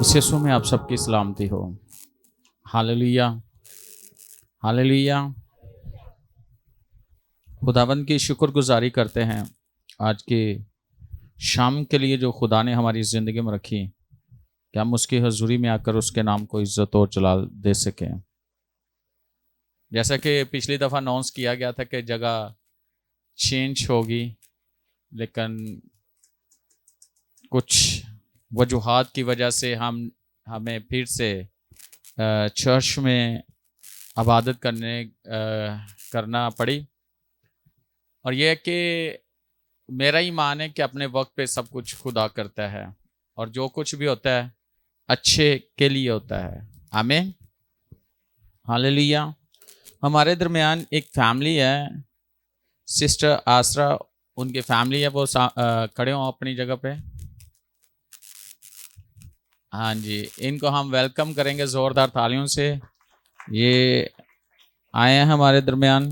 इस यीशु में आप सबकी सलामती हो। Hallelujah, hallelujah. खुदावंद की शुक्रगुजारी करते हैं आज की शाम के लिए जो खुदा ने हमारी ज़िंदगी में रखी, कि हम उसकी हजूरी में आकर उसके नाम को इज्जत और जलाल दे सकें। जैसा कि पिछली दफ़ा अनाउंस किया गया था कि जगह चेंज होगी, लेकिन कुछ वजूहात की वजह से हमें फिर से चर्च में इबादत करना पड़ी। और यह कि मेरा ईमान है कि अपने वक्त पे सब कुछ खुदा करता है, और जो कुछ भी होता है अच्छे के लिए होता है। आमीन, हालेलुया। हमारे दरमियान एक फैमिली है, सिस्टर आसरा, उनकी फैमिली है, वो खड़े हों अपनी जगह पे। हाँ जी, इनको हम वेलकम करेंगे ज़ोरदार तालियों से। ये आए हैं हमारे दरमियान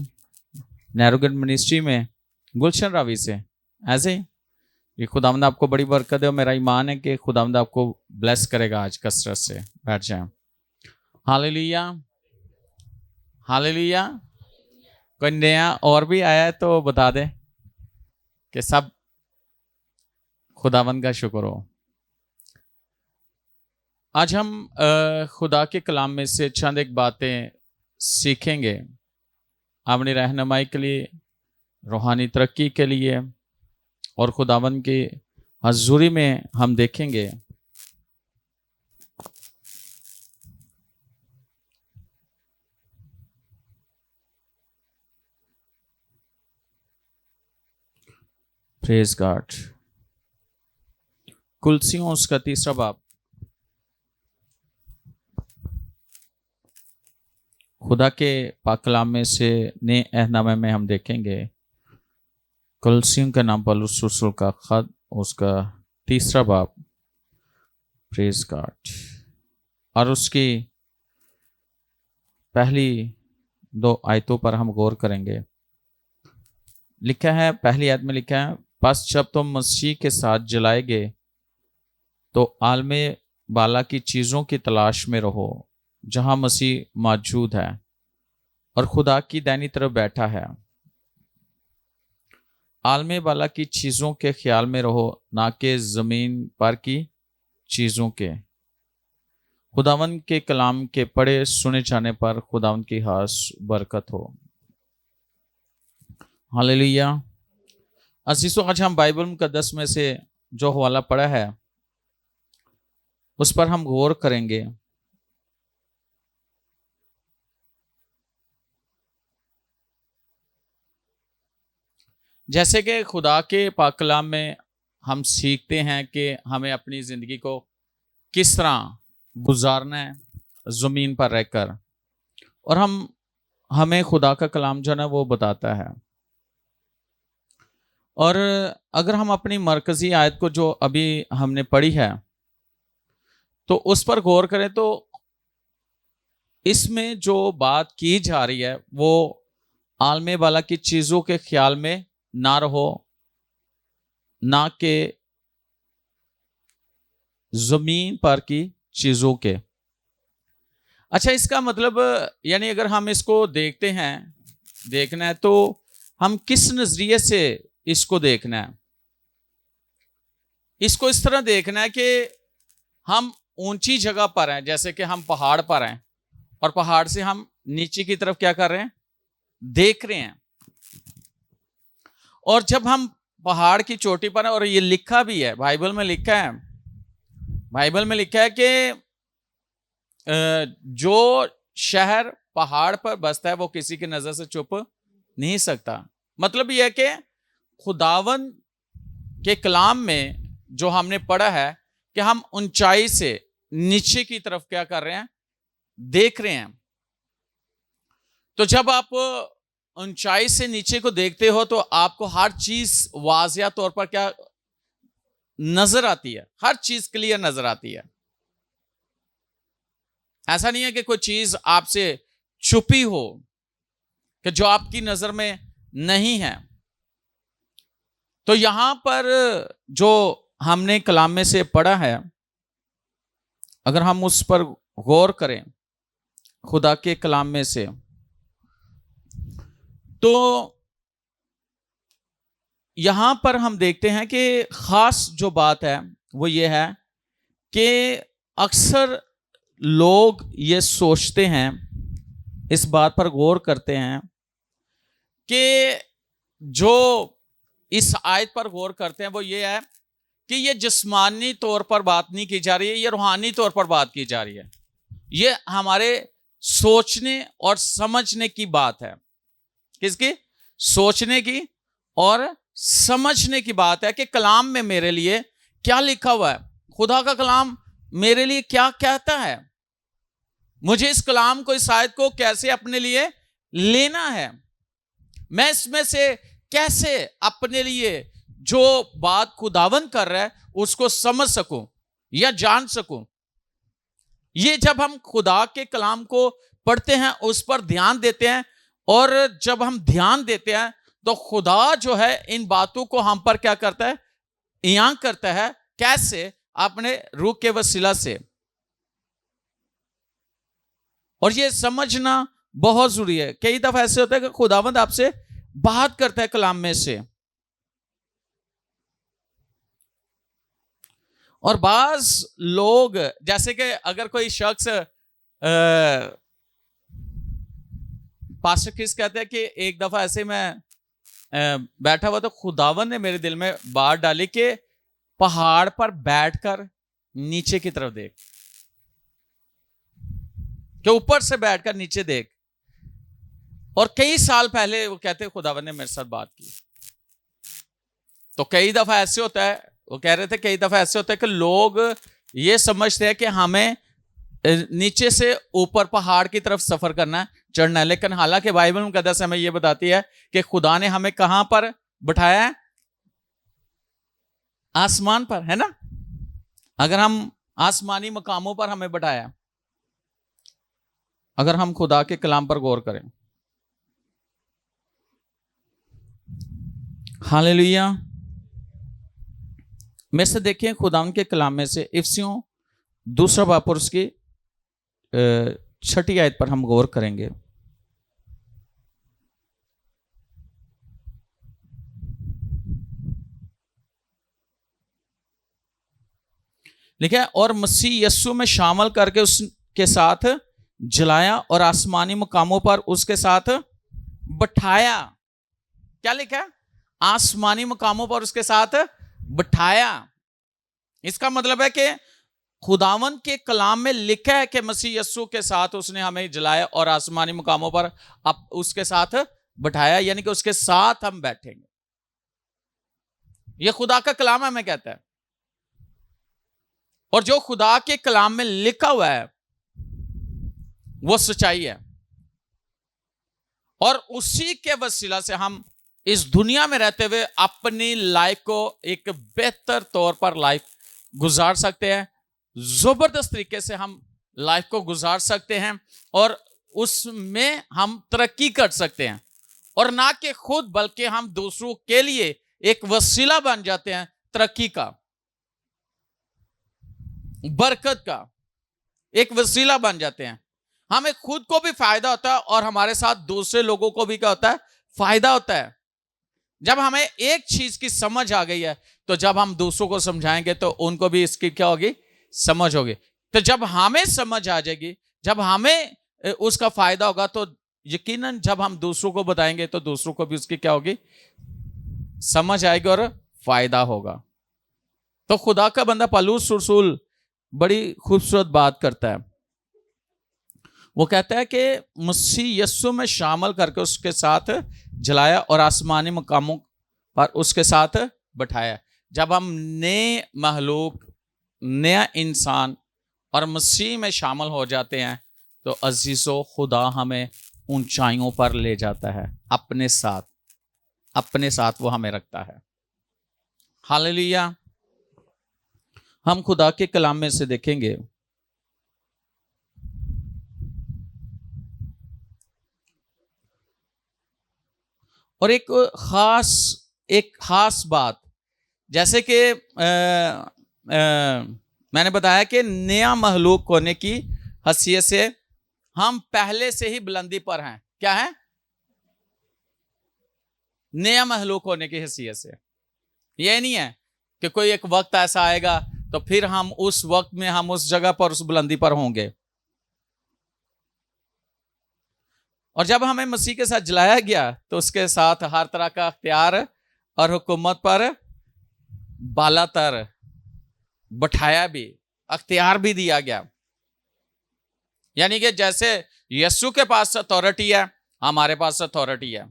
नैरोगेट मिनिस्ट्री में गुलशन रावी से। ऐसे ही ये खुदावंद आपको बड़ी बरकत है, और मेरा ईमान है कि खुदावंद आपको ब्लेस करेगा आज कसरत से। बैठ जाएं। Hallelujah, hallelujah. कोई नया और भी आया है तो बता दें कि सब खुदावंद का शुक्र हो। आज हम खुदा के कलाम में से चंद एक बातें सीखेंगे अपनी रहनुमाई के लिए, रूहानी तरक्की के लिए, और खुदावंद की हजूरी में हम देखेंगे प्रेज गॉड। कुलसियों उसका 3 बाब। खुदा के पाक कलाम में से नए अहदनामे में हम देखेंगे कुलसियों का नाम पौलुस रसूल का खत, उसका 3 बाब। Praise God. और उसकी पहली 2 आयतों पर हम गौर करेंगे। लिखा है, पहली आयत में लिखा है, बस जब तुम मसीह के साथ जलाए गए तो आलमे बाला की चीज़ों की तलाश में रहो, जहां मसीह मौजूद है और खुदा की दाहिनी तरफ बैठा है। आलमे बाला की चीज़ों के ख्याल में रहो, ना कि ज़मीन पर की चीज़ों के। खुदावंद के कलाम के पढ़े सुने जाने पर खुदावंद की खास बरकत हो। हालेलुया। अजीज़ों, आज हम बाइबल मुकद्दस में से जो हवाला पढ़ा है उस पर हम गौर करेंगे। जैसे कि खुदा के पाक कलाम में हम सीखते हैं कि हमें अपनी ज़िंदगी को किस तरह गुजारना है ज़मीन पर रहकर, और हमें खुदा का कलाम जो है ना वो बताता है। और अगर हम अपनी मरकज़ी आयत को जो अभी हमने पढ़ी है तो उस पर गौर करें तो इसमें जो बात की जा रही है वो आलमे वाला की चीज़ों के ख्याल में ना रहो, ना कि ज़मीन पर की चीज़ों के। अच्छा, इसका मतलब यानी अगर हम इसको देखना है तो हम किस नजरिए से इसको देखना है। इसको इस तरह देखना है कि हम ऊंची जगह पर हैं, जैसे कि हम पहाड़ पर हैं और पहाड़ से हम नीचे की तरफ क्या कर रहे हैं, देख रहे हैं। और जब हम पहाड़ की चोटी पर हैं, और ये लिखा भी है बाइबल में लिखा है कि जो शहर पहाड़ पर बसता है वो किसी की नजर से छुप नहीं सकता। मतलब यह है कि खुदावन के कलाम में जो हमने पढ़ा है कि हम ऊंचाई से नीचे की तरफ क्या कर रहे हैं, देख रहे हैं। तो जब आप ऊंचाई से नीचे को देखते हो तो आपको हर चीज वाज़िया तौर पर क्या नजर आती है, हर चीज क्लियर नजर आती है। ऐसा नहीं है कि कोई चीज आपसे छुपी हो, कि जो आपकी नजर में नहीं है। तो यहां पर जो हमने कलाम में से पढ़ा है अगर हम उस पर गौर करें खुदा के कलाम में से, तो यहां पर हम देखते हैं कि खास जो बात है वो ये है कि अक्सर लोग ये सोचते हैं, इस बात पर गौर करते हैं कि जो इस आयत पर गौर करते हैं वो ये है कि ये जिस्मानी तौर पर बात नहीं की जा रही है, ये रूहानी तौर पर बात की जा रही है। ये हमारे सोचने और समझने की बात है। किसकी? सोचने की और समझने की बात है कि कलाम में मेरे लिए क्या लिखा हुआ है, खुदा का कलाम मेरे लिए क्या कहता है, मुझे इस कलाम को, इस आयत को कैसे अपने लिए लेना है, मैं इसमें से कैसे अपने लिए जो बात खुदावन कर रहा है उसको समझ सकूं या जान सकूं। ये जब हम खुदा के कलाम को पढ़ते हैं, उस पर ध्यान देते हैं, और जब हम ध्यान देते हैं तो खुदा जो है इन बातों को हम पर क्या करता है, इयां करता है। कैसे? अपने रूह के वसीला से। और ये समझना बहुत जरूरी है। कई दफा ऐसे होता है कि खुदावंद आपसे बात करता है कलाम में से, और बाज लोग, जैसे कि अगर कोई शख्स पास्टर क्रिस कहते हैं कि एक दफा ऐसे मैं बैठा हुआ तो खुदावन ने मेरे दिल में बात डाली कि पहाड़ पर बैठकर नीचे की तरफ देख, कि ऊपर से बैठकर नीचे देख। और कई साल पहले वो कहते खुदावन ने मेरे साथ बात की। तो कई दफा ऐसे होता है, वो कह रहे थे कई दफा ऐसे होता है कि लोग ये समझते हैं कि हमें नीचे से ऊपर पहाड़ की तरफ सफर करना है, चढ़ना है, लेकिन हालांकि बाइबल मुकद्दस हमें यह बताती है कि खुदा ने हमें कहां पर बिठाया है? आसमान पर, है ना। अगर हम आसमानी मकामों पर हमें बिठाया, अगर हम खुदा के कलाम पर गौर करें। हालेलुया। में से देखें खुदा के कलाम में से इफिसियों 2 बाब और उसकी 6 आयत पर हम गौर करेंगे। लिखा है, और मसीह यस्सु में शामिल करके उसके साथ जलाया और आसमानी मुकामों पर उसके साथ बिठाया। क्या लिखा है? आसमानी मुकामों पर उसके साथ बिठाया। इसका मतलब है कि खुदावन के कलाम में लिखा है कि मसीह यस्सु के साथ उसने हमें जलाया और आसमानी मुकामों पर अब उसके साथ बिठाया, यानी कि उसके साथ हम बैठेंगे। यह खुदा का कलाम हमें कहता है, और जो खुदा के कलाम में लिखा हुआ है वो सच्चाई है, और उसी के वसीला से हम इस दुनिया में रहते हुए अपनी लाइफ को एक बेहतर तौर पर लाइफ गुजार सकते हैं। जबरदस्त तरीके से हम लाइफ को गुजार सकते हैं, और उसमें हम तरक्की कर सकते हैं, और ना कि खुद बल्कि हम दूसरों के लिए एक वसीला बन जाते हैं तरक्की का, बरकत का एक वसीला बन जाते हैं। हमें खुद को भी फायदा होता है और हमारे साथ दूसरे लोगों को भी क्या होता है? फायदा होता है। जब हमें एक चीज की समझ आ गई है तो जब हम दूसरों को समझाएंगे तो उनको भी इसकी क्या होगी? समझ होगी। तो जब हमें समझ आ जाएगी, जब हमें उसका फायदा होगा, तो यकीनन जब हम दूसरों को बताएंगे तो दूसरों को भी उसकी क्या होगी? समझ आएगी और फायदा होगा। तो खुदा का बंदा पौलुस रसूल बड़ी खूबसूरत बात करता है। वो कहता है कि मसीह यस्सु में शामिल करके उसके साथ जलाया और आसमानी मकामों पर उसके साथ बैठाया। जब हम नए महलूक, नया इंसान और मसीह में शामिल हो जाते हैं तो अजीजों, खुदा हमें ऊंचाइयों पर ले जाता है, अपने साथ वो हमें रखता है। हालेलुया। हम खुदा के कलाम में से देखेंगे, और एक खास बात, जैसे कि मैंने बताया कि नया महलूक होने की हैसियत से हम पहले से ही बुलंदी पर हैं। क्या है? नया महलूक होने की हैसियत से। यह नहीं है कि कोई एक वक्त ऐसा आएगा तो फिर हम उस वक्त में हम उस जगह पर उस बुलंदी पर होंगे। और जब हमें मसीह के साथ जलाया गया तो उसके साथ हर तरह का अख्तियार और हुकूमत पर बालातर बैठाया भी, अख्तियार भी दिया गया। यानी कि जैसे यीशु के पास अथॉरिटी है, हमारे पास अथॉरिटी है।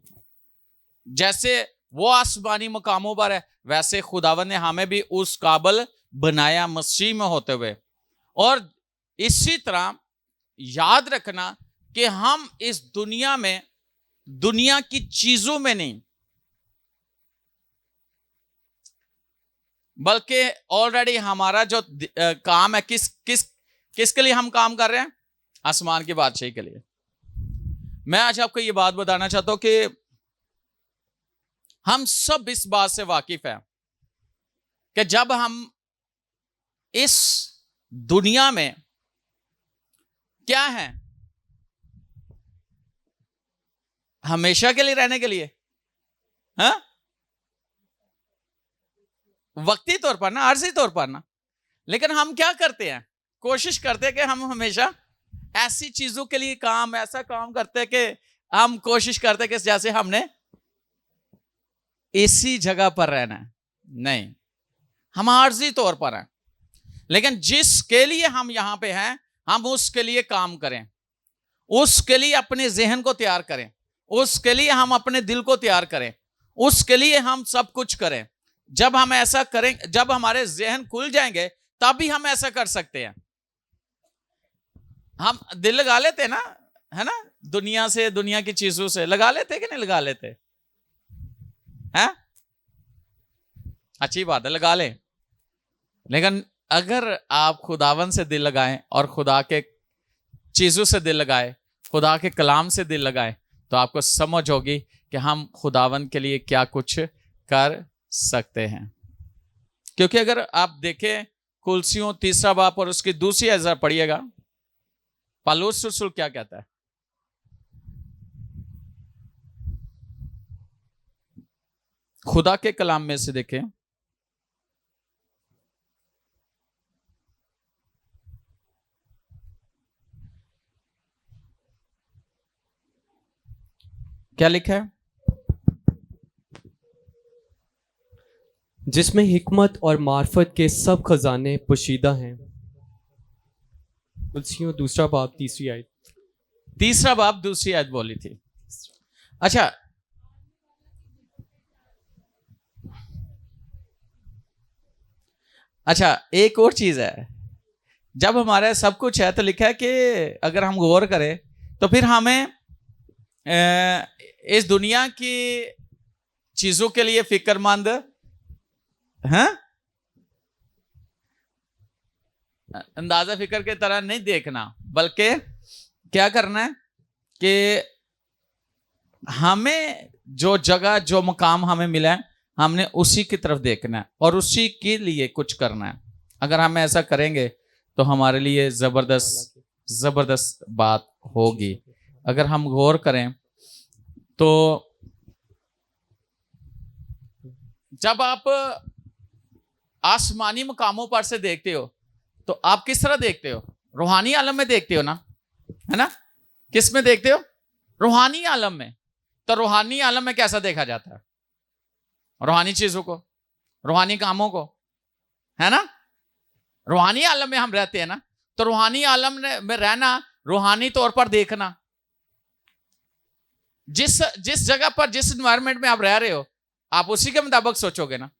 जैसे वो आसमानी मुकामों पर है, वैसे खुदावन ने हमें भी उस काबिल बनाया मसीह में होते हुए। और इसी तरह याद रखना कि हम इस दुनिया में, दुनिया की चीजों में नहीं, बल्कि ऑलरेडी हमारा जो काम है, किसके लिए हम काम कर रहे हैं? आसमान की बादशाही के लिए। मैं आज आपको ये बात बताना चाहता हूं कि हम सब इस बात से वाकिफ हैं कि जब हम इस दुनिया में क्या है, हमेशा के लिए रहने के लिए, हाँ, वक्ती तौर पर ना, आरजी तौर पर ना, लेकिन हम क्या करते हैं? कोशिश करते हैं कि हम हमेशा ऐसी चीजों के लिए काम, ऐसा काम करते हैं कि हम कोशिश करते हैं कि जैसे हमने इसी जगह पर रहना है। नहीं, हम आरजी तौर पर हैं, लेकिन जिसके लिए हम यहां पे हैं, हम उसके लिए काम करें, उसके लिए अपने जहन को तैयार करें, उसके लिए हम अपने दिल को तैयार करें, उसके लिए हम सब कुछ करें। जब हम ऐसा करें, जब हमारे जहन खुल जाएंगे, तभी हम ऐसा कर सकते हैं। हम दिल लगा लेते ना, है ना, दुनिया से, दुनिया की चीजों से लगा लेते कि नहीं लगा लेते हैं? अच्छी बात है, लगा लें। लेकिन अगर आप खुदावन से दिल लगाएं और खुदा के चीजों से दिल लगाएं, खुदा के कलाम से दिल लगाएं, तो आपको समझ होगी कि हम खुदावन के लिए क्या कुछ कर सकते हैं। क्योंकि अगर आप देखें कुलसियों 3 बाब और उसकी दूसरी अज़ा पढ़िएगा, पौलुस रसूल क्या कहता है? खुदा के कलाम में से देखें, क्या लिखा है? जिसमें हिकमत और मार्फत के सब खजाने पोशीदा हैं। कुलसियों 2 बाब 3 आयत। 3 बाब 2 आयत बोली थी। अच्छा, एक और चीज है, जब हमारे सब कुछ है तो लिखा है कि अगर हम गौर करें तो फिर हमें इस दुनिया की चीजों के लिए फिक्रमंद, हाँ, अंदाजा फिक्र की तरह नहीं देखना, बल्कि क्या करना है कि हमें जो जगह, जो मुकाम हमें मिला है, हमने उसी की तरफ देखना है और उसी के लिए कुछ करना है। अगर हम ऐसा करेंगे तो हमारे लिए जबरदस्त बात होगी। अगर हम गौर करें तो जब आप आसमानी मुकामों पर से देखते हो तो आप किस तरह देखते हो? रूहानी आलम में देखते हो ना, है ना? किस में देखते हो? रूहानी आलम में। तो रूहानी आलम में कैसा देखा जाता है? रूहानी चीजों को, रूहानी कामों को, है ना? रूहानी आलम में हम रहते हैं ना, तो रूहानी आलम में रहना, रूहानी तौर पर देखना, जिस जगह पर, जिस एनवायरनमेंट में आप रह रहे हो, आप उसी के मुताबिक सोचोगे ना,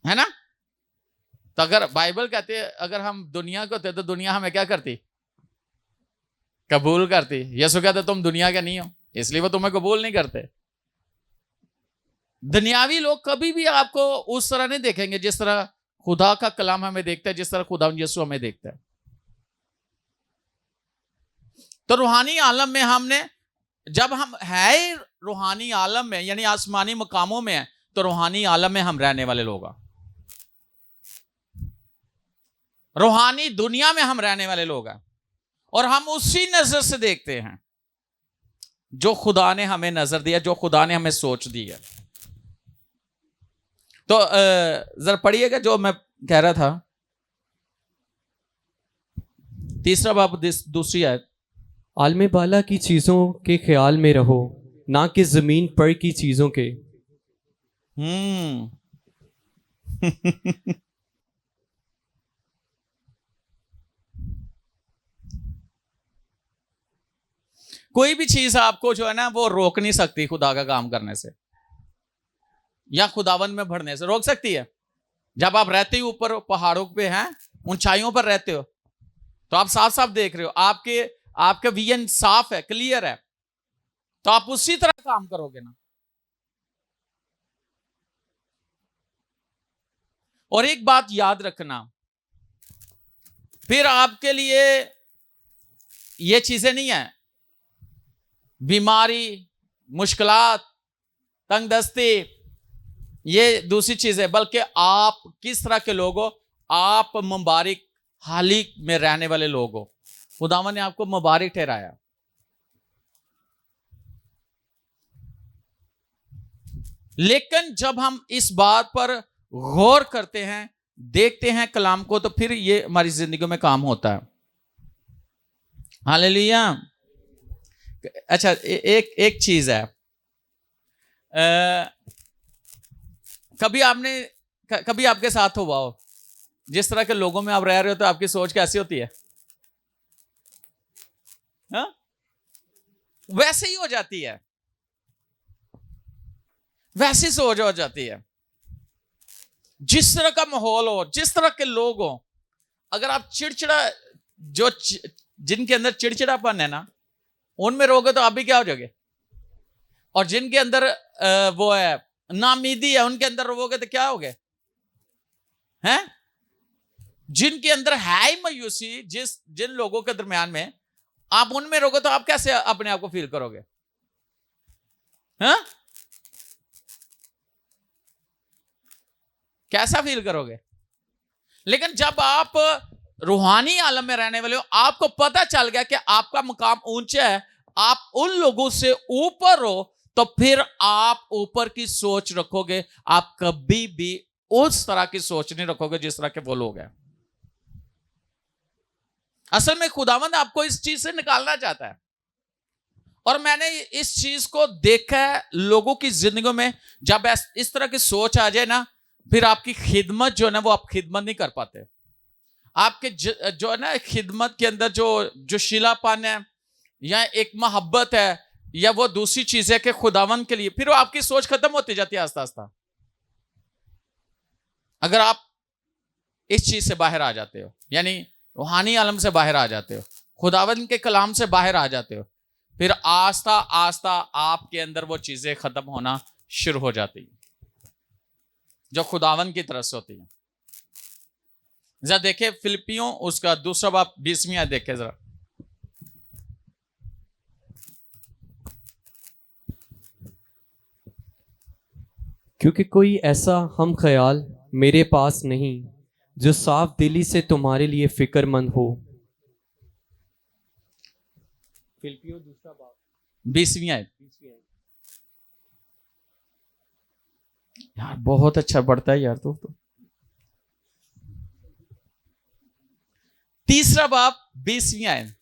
है ना? तो अगर बाइबल कहते हैं अगर हम दुनिया को होते तो दुनिया हमें क्या करती? कबूल करती। यीशु कहते तुम दुनिया के नहीं हो, इसलिए वो तुम्हें कबूल नहीं करते। दुनियावी लोग कभी भी आपको उस तरह नहीं देखेंगे जिस तरह खुदा का कलाम हमें देखता है, जिस तरह खुदा यीशु हमें देखता है। तो रूहानी आलम में हमने, जब हम है रूहानी आलम में, यानी आसमानी मुकामों में है, तो रूहानी आलम में हम रहने वाले लोग हैं। रूहानी दुनिया में हम रहने वाले लोग हैं और हम उसी नजर से देखते हैं जो खुदा ने हमें नजर दिया, जो खुदा ने हमें सोच दी है। तो जरा पढ़िएगा जो मैं कह रहा था, तीसरा बाब दूसरी आयत। आलम बाला की चीज़ों के ख्याल में रहो, ना कि ज़मीन पर की चीज़ों के। कोई भी चीज आपको जो है ना वो रोक नहीं सकती खुदा का काम करने से या खुदावन में बढ़ने से। रोक सकती है? जब आप रहते हो ऊपर पहाड़ों पे हैं, ऊंचाइयों पर रहते हो, तो आप साफ साफ देख रहे हो, आपके विजन साफ है, क्लियर है, तो आप उसी तरह काम करोगे ना। और एक बात याद रखना, फिर आपके लिए ये चीजें नहीं है, बीमारी, मुश्किलात, तंगदस्ती, ये दूसरी चीज है, बल्कि आप किस तरह के लोग हो। आप मुबारक हाली में रहने वाले लोग हो। खुदावन ने आपको मुबारक ठहराया। लेकिन जब हम इस बात पर गौर करते हैं, देखते हैं कलाम को, तो फिर ये हमारी जिंदगी में काम होता है। हालेलुया। अच्छा, एक चीज है, कभी आपके साथ हुआ हो, जिस तरह के लोगों में आप रह रहे हो तो आपकी सोच कैसी होती है? हा? वैसे ही हो जाती है, वैसी सोच हो जाती है। जिस तरह का माहौल हो, जिस तरह के लोग हो, अगर आप जिनके अंदर चिड़चिड़ापन है ना, उनमें रहोगे तो आप भी क्या हो जाओगे। और जिनके अंदर वो है नामीदी है, उनके अंदर रहोगे तो क्या होगे? हैं? जिनके अंदर है ही मायूसी, जिन लोगों के दरमियान में आप उनमें रहोगे तो आप कैसे अपने आप को फील करोगे? हैं? कैसा फील करोगे? लेकिन जब आप रूहानी आलम में रहने वाले हो, आपको पता चल गया कि आपका मुकाम ऊंचा है, आप उन लोगों से ऊपर हो, तो फिर आप ऊपर की सोच रखोगे। आप कभी भी उस तरह की सोच नहीं रखोगे जिस तरह के वो लोग हैं। असल में खुदावंद आपको इस चीज से निकालना चाहता है। और मैंने इस चीज को देखा है लोगों की जिंदगी में। जब इस तरह की सोच आ जाए ना, फिर आपकी खिदमत जो है ना, वो आप खिदमत नहीं कर पाते। आपके जो है ना खिदमत के अंदर जो शीलापन है, या एक मोहब्बत है, या वो दूसरी चीज है कि खुदावन के लिए, फिर वो आपकी सोच खत्म होती जाती है आस्ता आस्ता। अगर आप इस चीज से बाहर आ जाते हो, यानी रूहानी आलम से बाहर आ जाते हो, खुदावन के कलाम से बाहर आ जाते हो, फिर आस्ता आस्ता आपके अंदर वो चीजें खत्म होना शुरू हो जाती है जो खुदावन की तरफ से होती है। जरा देखे फिलिपियों उसका दूसरा बाब 20वीं आयत देखे जरा। क्योंकि कोई ऐसा हम ख्याल मेरे पास नहीं जो साफ दिली से तुम्हारे लिए फिक्रमंद हो। फिलिपियों दूसरा बाब 20वीं आयत। यार बहुत अच्छा पढ़ता है यार तो। तीसरा बाब 20वीं आयत।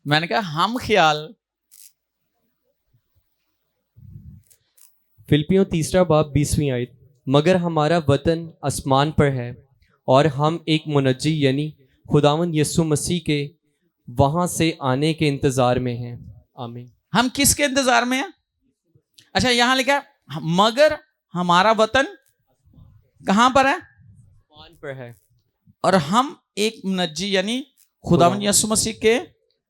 मैंने कहा हम ख्याल। फिलिपियों तीसरा बाब 20वीं आयत। मगर हमारा वतन आसमान पर है और हम एक मुनज्जी यानी खुदावंद यीशु मसीह के वहां से आने के इंतजार में हैं। आमीन। हम किसके इंतजार में हैं? अच्छा, यहां लिखा है मगर हमारा वतन कहां पर है? आसमान पर है और हम एक मुनज्जी यानी खुदावंद यीशु मसीह के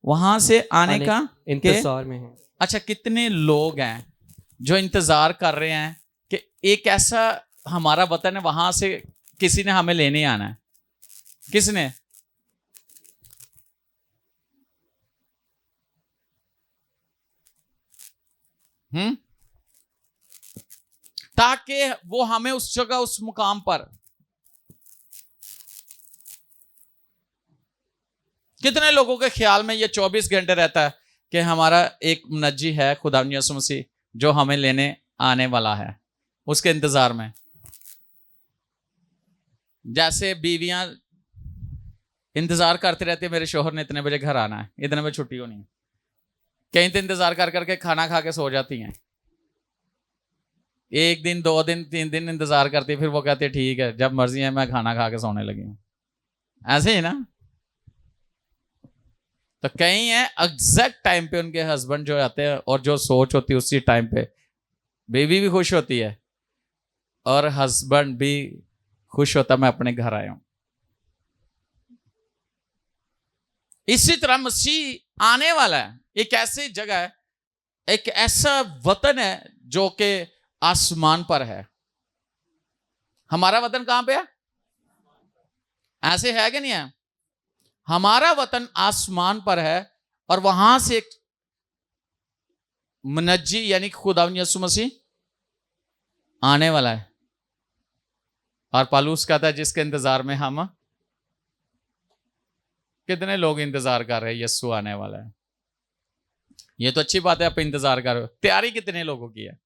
वहां से आने का इंतजार में हैं। अच्छा, कितने लोग हैं जो इंतजार कर रहे हैं कि एक ऐसा हमारा वतन है, वहां से किसी ने हमें लेने आना है। किसने? ताकि वो हमें उस जगह, उस मुकाम पर कितने लोगों के ख्याल में ये 24 घंटे रहता है कि हमारा एक मुनज्जी है खुदा यीशु मसीह जो हमें लेने आने वाला है, उसके इंतजार में। जैसे बीवियां इंतजार करते रहती है, मेरे शोहर ने इतने बजे घर आना है, इतने बजे छुट्टी होनी है। कहीं तो इंतजार कर करके खाना खा के सो जाती हैं, 1 दिन 2 दिन 3 दिन इंतजार करती, फिर वो कहती है ठीक है जब मर्जी है मैं खाना खा के सोने लगी हूं। ऐसे ही ना। तो कई है एग्जैक्ट टाइम पे उनके हस्बैंड जो आते हैं और जो सोच होती है उसी टाइम पे बेबी भी खुश होती है और हस्बैंड भी खुश होता मैं अपने घर आया हूं। इसी तरह मसीह आने वाला है, एक ऐसी जगह है, एक ऐसा वतन है जो कि आसमान पर है। हमारा वतन कहां पे है? ऐसे है कि नहीं है? हमारा वतन आसमान पर है और वहां से एक मुनज्जी यानी खुदावंद यीशु मसीह आने वाला है। और पौलुस कहता है जिसके इंतजार में हम, कितने लोग इंतजार कर रहे हैं यीशु आने वाला है। ये तो अच्छी बात है, आप इंतजार कर रहे हो। तैयारी कितने लोगों की है?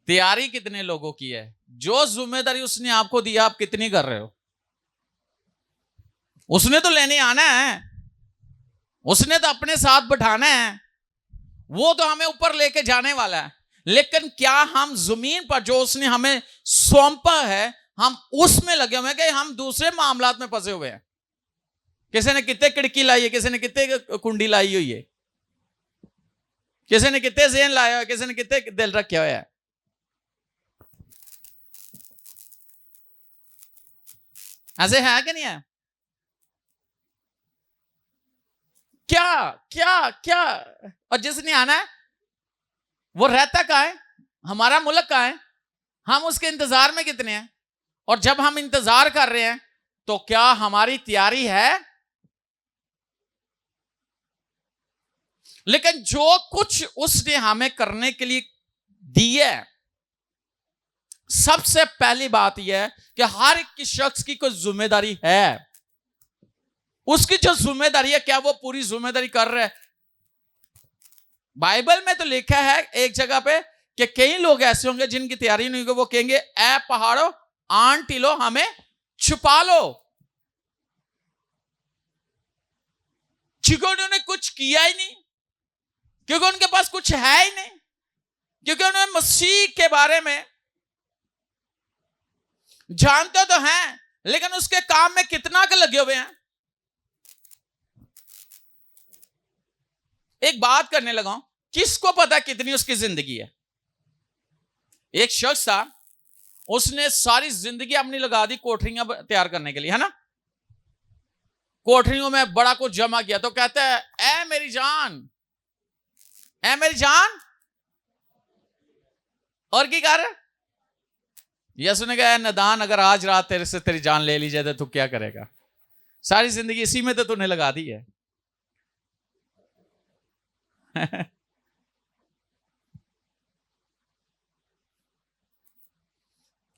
तैयारी कितने लोगों की है? जो जिम्मेदारी उसने आपको दिया आप कितनी कर रहे हो? उसने तो लेने आना है, उसने तो अपने साथ बैठाना है, वो तो हमें ऊपर लेके जाने वाला है। लेकिन क्या हम जमीन पर जो उसने हमें सौंपा है हम उसमें लगे हुए हैं कि हम दूसरे मामलात में फंसे हुए हैं? किसी ने कितने खिड़की लाई है, किसी ने कितने कुंडी लाई हुई है, किसी ने कितने ज़हन लाया है, किसी ने कितने दिल रखे हुए है। ऐसे है कि नहीं है? क्या क्या क्या? और जिसने आना है वो रहता कहां है? हमारा मुल्क कहां है? हम उसके इंतजार में कितने हैं? और जब हम इंतजार कर रहे हैं तो क्या हमारी तैयारी है? लेकिन जो कुछ उसने हमें करने के लिए दिया है, सबसे पहली बात यह है कि हर एक शख्स की कोई जिम्मेदारी है। उसकी जो जिम्मेदारी है क्या वो पूरी जिम्मेदारी कर रहे हैं? बाइबल में तो लिखा है एक जगह पे कि कई लोग ऐसे होंगे जिनकी तैयारी नहीं होगी, वो कहेंगे ए पहाड़ों आन टीलो हमें छुपा लो, क्योंकि उन्होंने कुछ किया ही नहीं, क्योंकि उनके पास कुछ है ही नहीं, क्योंकि उन्होंने मसीह के बारे में जानते तो हैं लेकिन उसके काम में कितना के लगे हुए हैं। एक बात करने लगा, किसको पता कितनी उसकी जिंदगी है? एक शख्स था, उसने सारी जिंदगी अपनी लगा दी कोठरियां तैयार करने के लिए, है ना। कोठरियों में बड़ा कुछ जमा किया तो कहता है ए मेरी जान, ए मेरी जान, और की कर यसु ने कहा नदान अगर आज रात तेरे से तेरी जान ले ली जाए तो तू क्या करेगा? सारी जिंदगी इसी में तो तूने लगा दी है।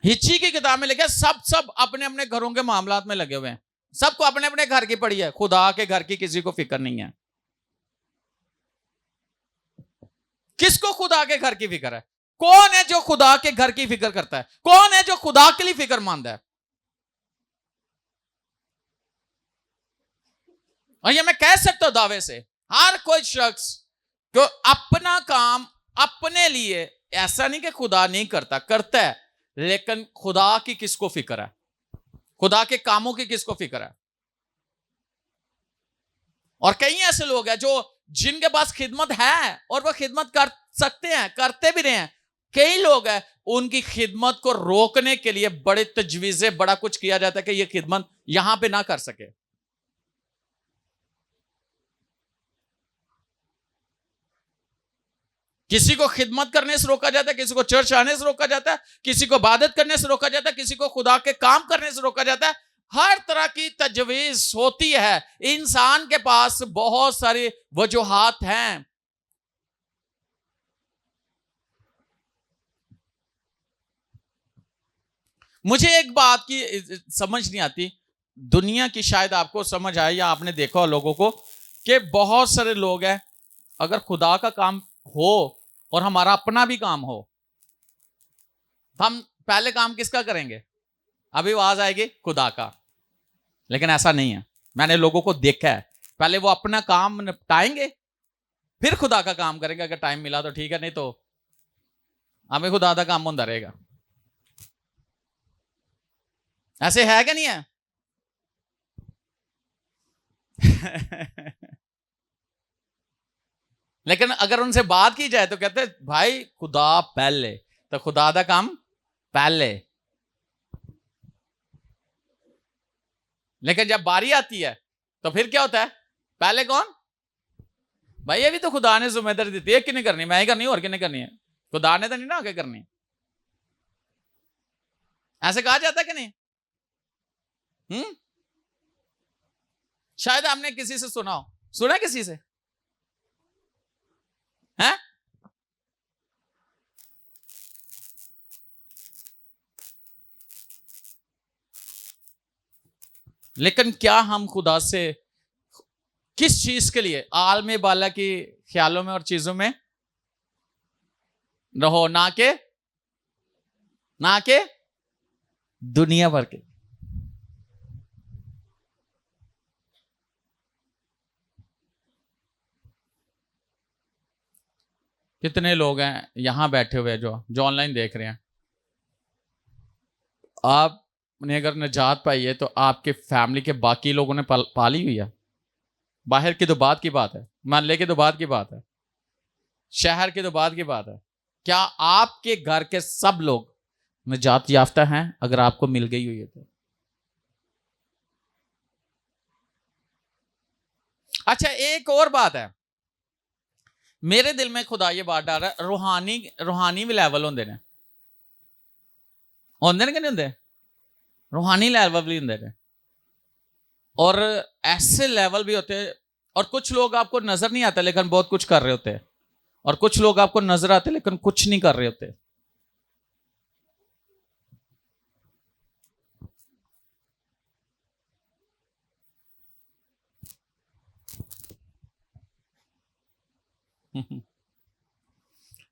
हिच्ची की किताब में लिखा सब अपने अपने घरों के मामलात में लगे हुए हैं, सबको अपने अपने घर की पड़ी है, खुदा के घर की किसी को फिक्र नहीं है। किसको खुदा के घर की फिक्र है? कौन है जो खुदा के घर की फिक्र करता है? कौन है जो खुदा के लिए फिक्रमंद है? और ये मैं कह सकता हूं दावे से, हर कोई शख्स जो अपना काम अपने लिए, ऐसा नहीं कि खुदा नहीं करता, करता है, लेकिन खुदा की किसको फिक्र है? खुदा के कामों की किसको फिक्र है? और कई ऐसे लोग हैं जो जिनके पास खिदमत है और वह खिदमत कर सकते हैं, करते भी रहे हैं। कई लोग हैं उनकी खिदमत को रोकने के लिए बड़े तजवीजें, बड़ा कुछ किया जाता है कि यह खिदमत यहां पे ना कर सके। किसी को खिदमत करने से रोका जाता है, किसी को चर्च आने से रोका जाता है, किसी को इबादत करने से रोका जाता है, किसी को खुदा के काम करने से रोका जाता है। हर तरह की तजवीज होती है। इंसान के पास बहुत सारी वजूहात हैं। मुझे एक बात की समझ नहीं आती, दुनिया की शायद आपको समझ आए या आपने देखा हो लोगों को कि बहुत सारे लोग हैं, अगर खुदा का काम हो और हमारा अपना भी काम हो तो हम पहले काम किसका करेंगे? अभी आवाज आएगी खुदा का। लेकिन ऐसा नहीं है, मैंने लोगों को देखा है, पहले वो अपना काम निपटाएंगे फिर खुदा का काम करेंगे। अगर टाइम मिला तो ठीक है, नहीं तो हमें खुदा का काम होता रहेगा। ऐसे है क्या नहीं है? लेकिन अगर उनसे बात की जाए तो कहते हैं भाई खुदा पहले, तो खुदा का काम पहले। लेकिन जब बारी आती है तो फिर क्या होता है? पहले कौन? भाई ये भी तो खुदा ने जिम्मेदारी दी थी, एक की नहीं करनी, मैं ही करनी और किन्हें करनी है? खुदा ने तो नहीं ना आगे करनी। ऐसे कहा जाता है कि नहीं? शायद आपने किसी से सुना हो, सुना किसी से है? लेकिन क्या हम खुदा से किस चीज के लिए? आलम बाला की ख्यालों में और चीजों में रहो, ना के दुनिया भर के। कितने लोग हैं यहां बैठे हुए जो ऑनलाइन देख रहे हैं, आपने अगर निजात पाई है तो आपके फैमिली के बाकी लोगों ने पाली हुई है। बाहर की तो बात की बात है, मोहल्ले की तो बात की बात है, शहर की तो बात की बात है। क्या आपके घर के सब लोग निजात याफ्ता हैं अगर आपको मिल गई हुई है तो? अच्छा, एक और बात है, मेरे दिल में खुदा ये बात डाल रहा है, रूहानी भी लेवल होंगे ने, होंगे कि नहीं होंगे? रूहानी लेवल भी होंगे और ऐसे लेवल भी होते हैं। और कुछ लोग आपको नजर नहीं आते लेकिन बहुत कुछ कर रहे होते हैं, और कुछ लोग आपको नजर आते लेकिन कुछ नहीं कर रहे होते।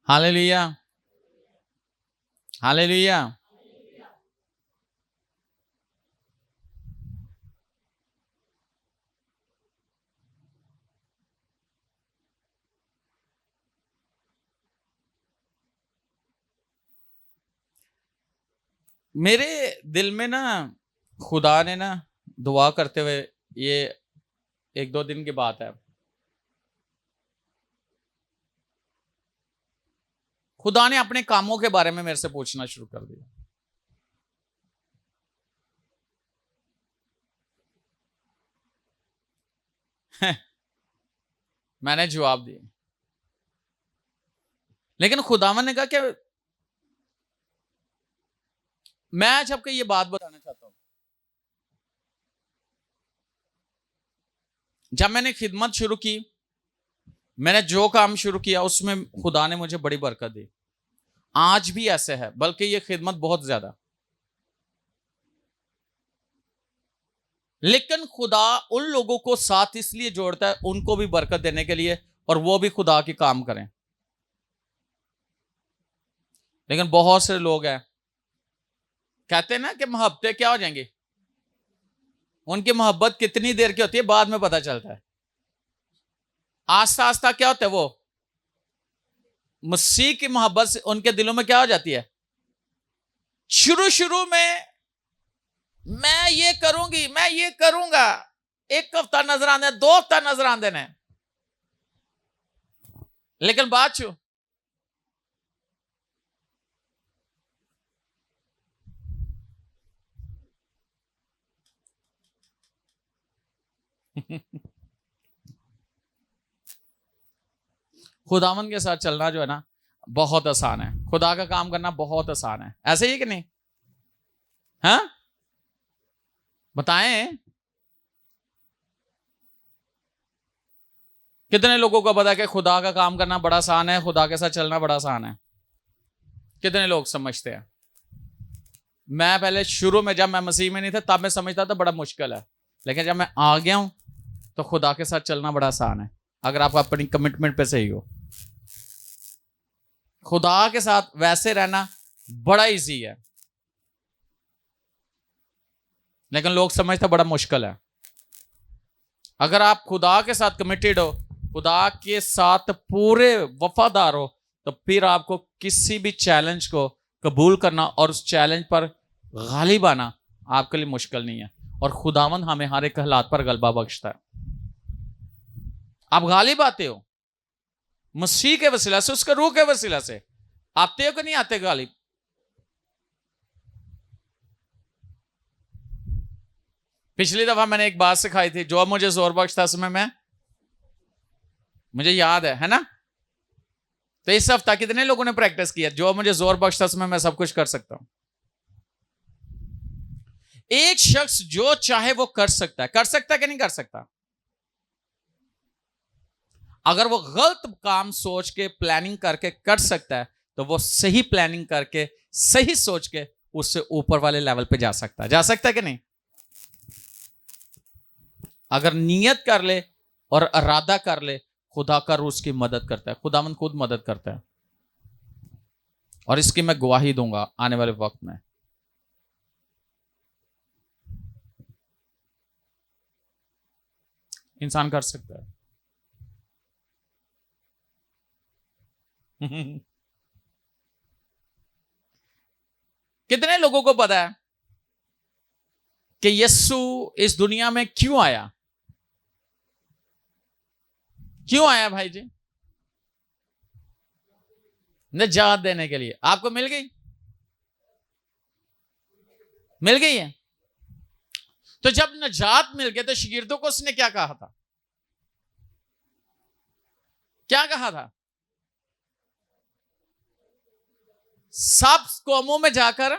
Hallelujah, hallelujah. मेरे दिल में ना खुदा ने ना दुआ करते हुए, ये 1-2 दिन की बात है, खुदा ने अपने कामों के बारे में मेरे से पूछना शुरू कर दिया। मैंने जवाब दिया, लेकिन खुदावन ने कहा कि मैं आज आपको ये बात बताना चाहता हूं, जब मैंने खिदमत शुरू की, मैंने जो काम शुरू किया उसमें खुदा ने मुझे बड़ी बरकत दी। आज भी ऐसे है, बल्कि ये खिदमत बहुत ज्यादा। लेकिन खुदा उन लोगों को साथ इसलिए जोड़ता है उनको भी बरकत देने के लिए, और वो भी खुदा के काम करें। लेकिन बहुत से लोग हैं, कहते हैं ना कि मोहब्बतें क्या हो जाएंगी, उनकी मोहब्बत कितनी देर की होती है बाद में पता चलता है। आस्ता आस्ता क्या होता है, वो मसीह की मोहब्बत से उनके दिलों में क्या हो जाती है। शुरू शुरू में मैं ये करूंगी, मैं ये करूंगा, 1 हफ्ता नजर आने, 2 हफ्ता नजर आते हैं, लेकिन बात छू खुदावन के साथ चलना जो है ना बहुत आसान है, खुदा का काम करना बहुत आसान है। ऐसे ही कि नहीं? हाँ, बताएं कितने लोगों को पता है कि खुदा का काम करना बड़ा आसान है, खुदा के साथ चलना बड़ा आसान है? कितने लोग समझते हैं? मैं पहले शुरू में जब मैं मसीह में नहीं था तब मैं समझता था बड़ा मुश्किल है, लेकिन जब मैं आ गया हूं तो खुदा के साथ चलना बड़ा आसान है अगर आप अपनी कमिटमेंट पे सही हो। खुदा के साथ वैसे रहना बड़ा इजी है, लेकिन लोग समझते बड़ा मुश्किल है। अगर आप खुदा के साथ कमिटेड हो, खुदा के साथ पूरे वफादार हो, तो फिर आपको किसी भी चैलेंज को कबूल करना और उस चैलेंज पर गालिब आना आपके लिए मुश्किल नहीं है। और खुदावंद हमें हर एक हालात पर गलबा बख्शता है। आप गालिब आते हो मसीह के वसीला से, उसके रूह के वसीला से। आते हो कि नहीं आते गालिब? पिछली दफा मैंने एक बात सिखाई थी, जो मुझे जोर बख्शता उसमें मैं, मुझे याद है ना? तो इस हफ्ता कितने लोगों ने प्रैक्टिस किया? जो मुझे जोर बख्शता उसमें मैं सब कुछ कर सकता हूं। एक शख्स जो चाहे वो कर सकता है। कर सकता है कि नहीं कर सकता? अगर वो गलत काम सोच के प्लानिंग करके कर सकता है, तो वो सही प्लानिंग करके सही सोच के उससे ऊपर वाले लेवल पे जा सकता है। जा सकता है कि नहीं? अगर नियत कर ले और इरादा कर ले, खुदा का रूह उसकी मदद करता है, खुदावंद खुद मदद करता है। और इसकी मैं गवाही दूंगा आने वाले वक्त में। इंसान कर सकता है। कितने लोगों को पता है कि यीशु इस दुनिया में क्यों आया? क्यों आया भाई जी? निजात देने के लिए। आपको मिल गई? मिल गई है? तो जब निजात मिल गया तो शागिर्दों को उसने क्या कहा था? क्या कहा था? सब कौमों में जाकर।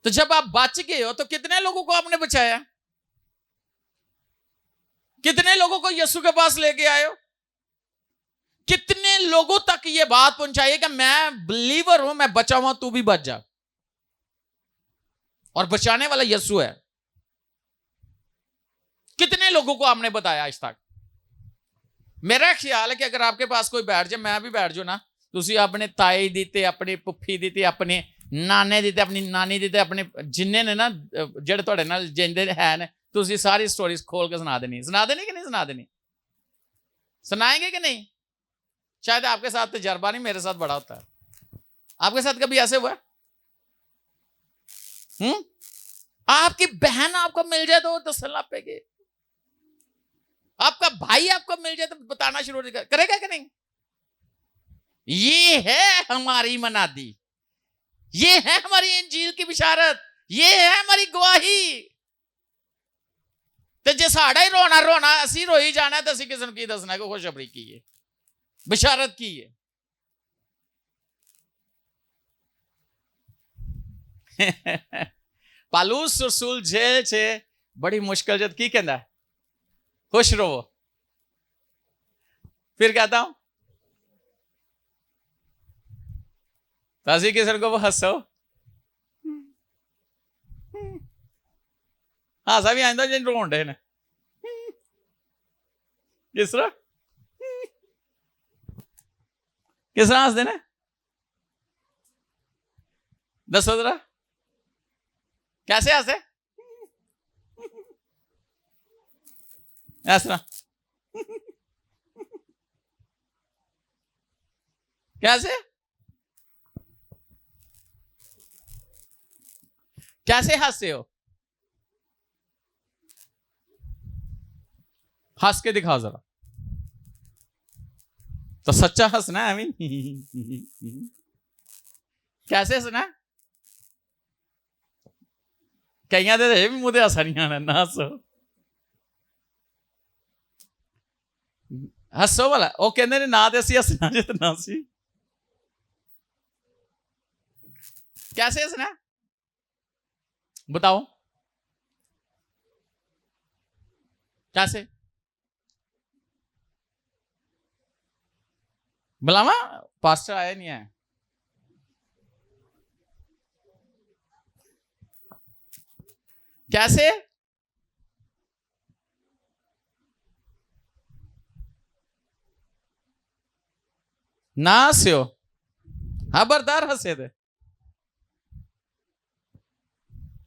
तो जब आप बच गए हो तो कितने लोगों को आपने बचाया? कितने लोगों को यीशु के पास लेके आए हो? कितने लोगों तक यह बात पहुंचाई कि मैं बिलीवर हूं, मैं बचा हुआ, तू भी बच जा। और बचाने वाला यीशु है। कितने लोगों को आपने बताया आज तक? मेरा ख्याल है कि अगर आपके पास कोई बैठ जाए, मैं भी बैठ जाऊं ना, ਤੁਸੀਂ अपने ताई दीते, अपनी पुफी दीते, अपने नाने दीते, अपनी नानी दीते, अपने जिन्ने ने ना ਜਿਹੜੇ ਤੁਹਾਡੇ ਨਾਲ ਜਿੰਦੇ ਹੈ ਨੇ, ਤੁਸੀਂ सारी स्टोरीज खोल के सुना देनी कि नहीं सुना देनी? सुनाएंगे कि नहीं? शायद आपके साथ तजर्बा नहीं, मेरे साथ बड़ा होता है। आपके साथ कभी ऐसे हुआ? आपकी बहन आपको मिल जाए तो दसना पेगे, आपका भाई आपको मिल जाए तो बताना शुरू करेगा कि नहीं? ये है हमारी मनादी, ये है हमारी इंजील की बिशारत, ये है हमारी गवाही। तो जे साड़ा ही रोना रोना असी रोई जाना, तो असी किसी की दसना को खुशखबरी की है, बिशारत की है। पालूस रसूल जेल से बड़ी मुश्किल जब की कहता है खुश रहो, फिर कहता हूं ताजी किसी को वो हंसो, हासा भी आंदा जिन रोन डे ने किस तरह हंसते ने? दसो जरा कैसे हंसे? ऐसा कैसे कैसे हंसते हो? हंस के दिखाओ जरा, तो सच्चा हंसना है। आई मीन कैसे हंसना? कई दे भी मुझे हंसा नहीं आना, ना हंसो, हंसो वाला वो कहते ने ना तो असी हंसना जे, तो ना सी कैसे हंसना बताओ? कैसे बुलावा? पास्टर आया नहीं है? कैसे? ना हंस्यो, खबरदार हंसे थे,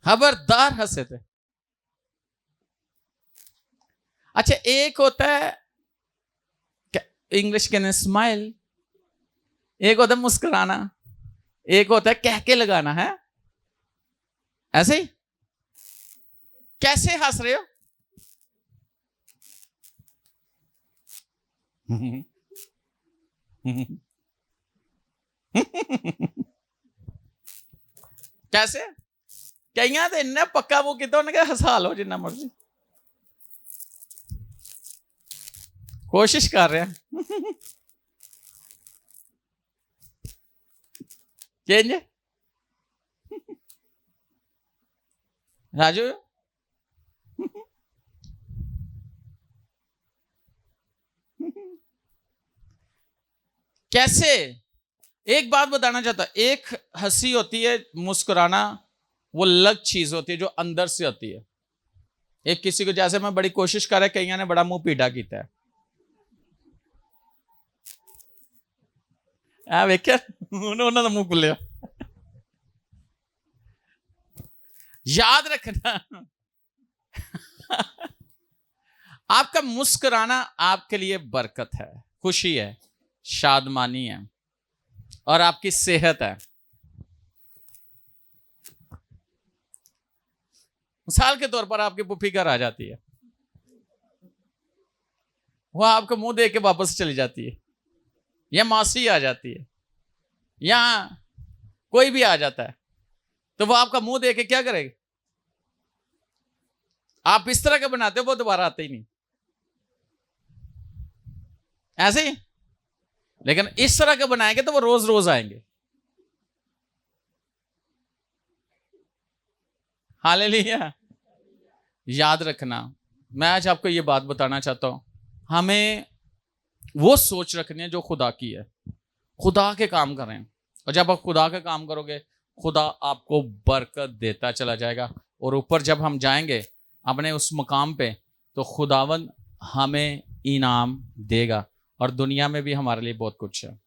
खबरदार हंसे थे। अच्छा, एक होता है इंग्लिश के स्माइल, एक होता है मुस्कुराना, एक होता है कह के लगाना है। ऐसे ही कैसे हंस रहे हो? कैसे? कई तो इन्ना पक्का वो कितना उन्हें हंसा लो जिन्ना मर्जी, कोशिश कर रहे हैं। चेंज राजू, कैसे? एक बात बताना चाहता, एक हंसी होती है, मुस्कुराना, वो अलग चीज होती है जो अंदर से होती है। एक किसी को जैसे मैं बड़ी कोशिश कर रहा है, कईयां ने बड़ा मुंह पीड़ा किया है, वेख्या उन्होंने मुंह खुलिया। याद रखना, आपका मुस्कुराना आपके लिए बरकत है, खुशी है, शादमानी है और आपकी सेहत है। मिसाल के तौर पर आपकी पुप्पी घर आ जाती है, वह आपको मुंह देख के वापस चली जाती है, या मासी आ जाती है, या कोई भी आ जाता है, तो वो आपका मुंह देख के क्या करेगी? आप इस तरह के बनाते हो, वो दोबारा आते ही नहीं, ऐसे ही। लेकिन इस तरह के बनाएंगे तो वो रोज रोज आएंगे। हालेलुया। याद रखना, मैं आज आपको ये बात बताना चाहता हूं, हमें वो सोच रखनी है जो खुदा की है। खुदा के काम कर रहे हैं, और जब आप खुदा के काम करोगे, खुदा आपको बरकत देता चला जाएगा। और ऊपर जब हम जाएंगे अपने उस मुकाम पे, तो खुदावन हमें इनाम देगा, और दुनिया में भी हमारे लिए बहुत कुछ है।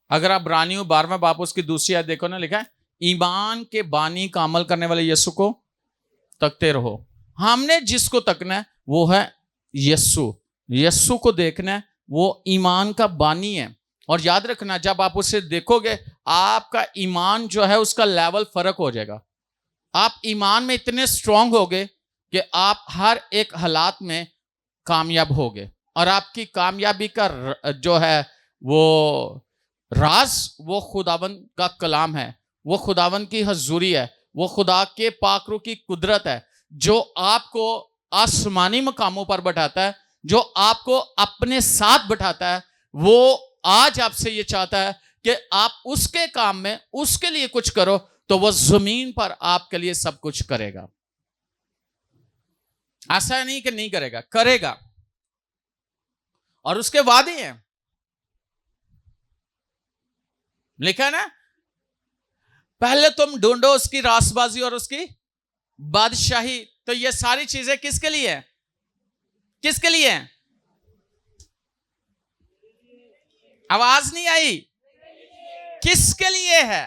अगर आप इब्रानियों 12वें बाब उसकी दूसरी आयत देखो ना, लिखा है ईमान के बानी का अमल करने वाले यीशु को तकते रहो। हमने जिसको तकना है वो है यीशु, यीशु को देखना है, वो ईमान का बानी है। और याद रखना, जब आप उसे देखोगे, आपका ईमान जो है उसका लेवल फर्क हो जाएगा। आप ईमान में इतने स्ट्रांग होगे कि आप हर एक हालात में कामयाब होगे, और आपकी कामयाबी का जो है वो राज, वो खुदावन का कलाम है, वो खुदावन की हजूरी है, वो खुदा के पाकरू की कुदरत है, जो आपको आसमानी मकामों पर बैठाता है, जो आपको अपने साथ बैठाता है। वो आज आपसे ये चाहता है कि आप उसके काम में उसके लिए कुछ करो, तो वह जमीन पर आपके लिए सब कुछ करेगा। ऐसा नहीं कि नहीं करेगा, करेगा, और उसके वादे हैं। लिखा है ना, पहले तुम ढूंढो उसकी रासबाजी और उसकी बादशाही। तो ये सारी चीजें किसके लिए है? किसके लिए है? आवाज नहीं आई, किसके लिए है?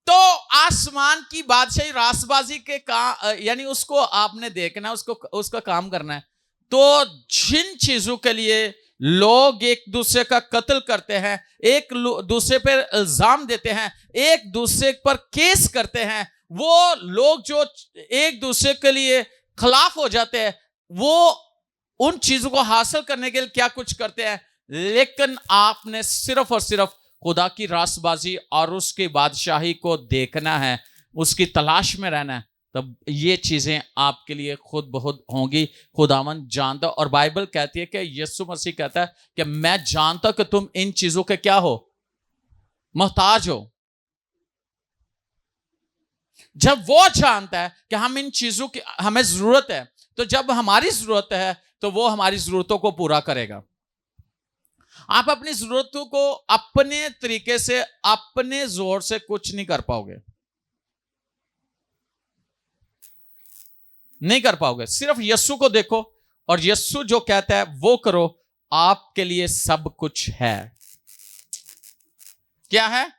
तो आसमान की बादशाही, रासबाजी के काम, यानी उसको आपने देखना, उसको उसका काम करना है। तो जिन चीजों के लिए लोग एक दूसरे का कत्ल करते हैं, एक दूसरे पर इल्जाम देते हैं, एक दूसरे पर केस करते हैं, वो लोग जो एक दूसरे के लिए खिलाफ हो जाते हैं, वो उन चीजों को हासिल करने के लिए क्या कुछ करते हैं। लेकिन आपने सिर्फ और सिर्फ खुदा की रासबाजी और उसकी बादशाही को देखना है, उसकी तलाश में रहना है, तब ये चीजें आपके लिए खुद बहुत होंगी। खुदावन जानता, और बाइबल कहती है कि यीशु मसीह कहता है कि मैं जानता कि तुम इन चीजों के क्या हो, मोहताज हो। जब वो जानता है कि हम इन चीजों की हमें जरूरत है, तो जब हमारी जरूरत है तो वो हमारी जरूरतों को पूरा करेगा। आप अपनी जरूरतों को अपने तरीके से, अपने जोर से कुछ नहीं कर पाओगे। नहीं कर पाओगे। सिर्फ यस्सु को देखो और यस्सु जो कहता है वो करो, आपके लिए सब कुछ है। क्या है?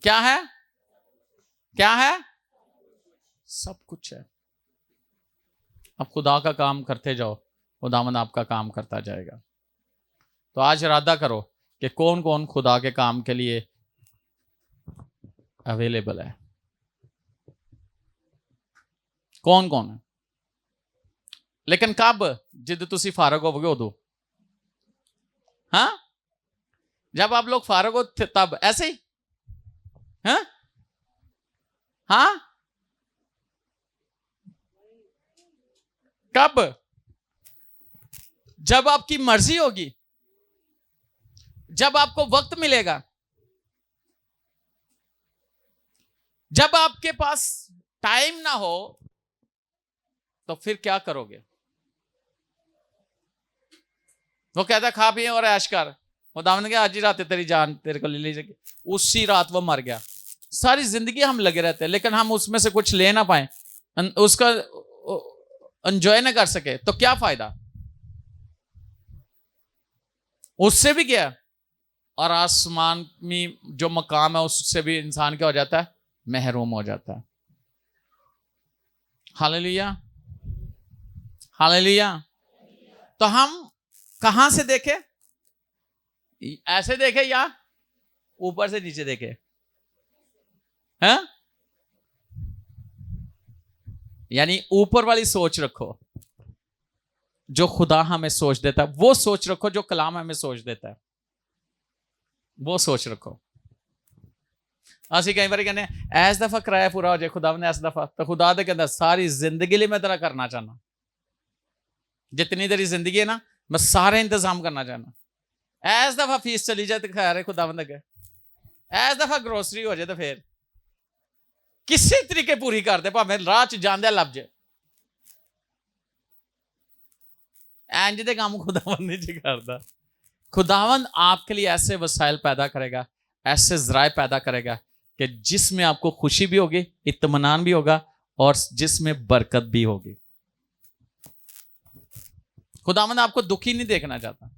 क्या है? क्या है? सब कुछ है। अब खुदा का काम करते जाओ, खुदावंद आपका काम करता जाएगा। तो आज इरादा करो कि कौन कौन खुदा के काम के लिए अवेलेबल है, कौन कौन है। लेकिन कब? जिद तुसी फारग होगे उदो। हाँ, जब आप लोग फारग हो तब। ऐसे ही? हाँ हाँ, कब? जब आपकी मर्जी होगी, जब आपको वक्त मिलेगा, जब आपके पास टाइम ना हो, तो फिर क्या करोगे? वो कहता खा पिए और ऐश कर। खुदावंद ने कहा आज ही रात तेरी जान तेरे को ले ली जाएगी। उसी रात वो मर गया। सारी जिंदगी हम लगे रहते हैं, लेकिन हम उसमें से कुछ ले ना पाए, उसका एंजॉय ना कर सके, तो क्या फायदा? उससे भी क्या, और आसमान में जो मकाम है उससे भी इंसान क्या हो जाता है? महरूम हो जाता है। Hallelujah, hallelujah. तो हम कहां से देखे? ऐसे देखे या ऊपर से नीचे देखे? हैं? यानी ऊपर वाली सोच रखो, जो खुदा हमें सोच देता है वो सोच रखो, जो कलाम हमें सोच देता है वो सोच रखो। ਅਸੀਂ कई बार कहने ऐस दफा किराया पूरा हो जाए खुदा ने, ऐस दफा, तो खुदा तो कहता सारी जिंदगी लिए मैं तेरा करना चाहना, जितनी तेरी जिंदगी है ना मैं सारे इंतजाम करना चाहना। ऐस दफा फीस चली जाए तो खैर है खुदा बंद के, ऐस दफा ग्रोसरी हो जाए तो फिर किसी तरीके पूरी कर दे, भावें राह च जांदे लभ जाए। इंज दे काम खुदावंद नहीं करता। खुदावंद आपके लिए ऐसे वसाइल पैदा करेगा, ऐसे जराए पैदा करेगा कि जिसमें आपको खुशी भी होगी, इत्मीनान भी होगा और जिसमें बरकत भी होगी। खुदावंद आपको दुखी नहीं देखना चाहता।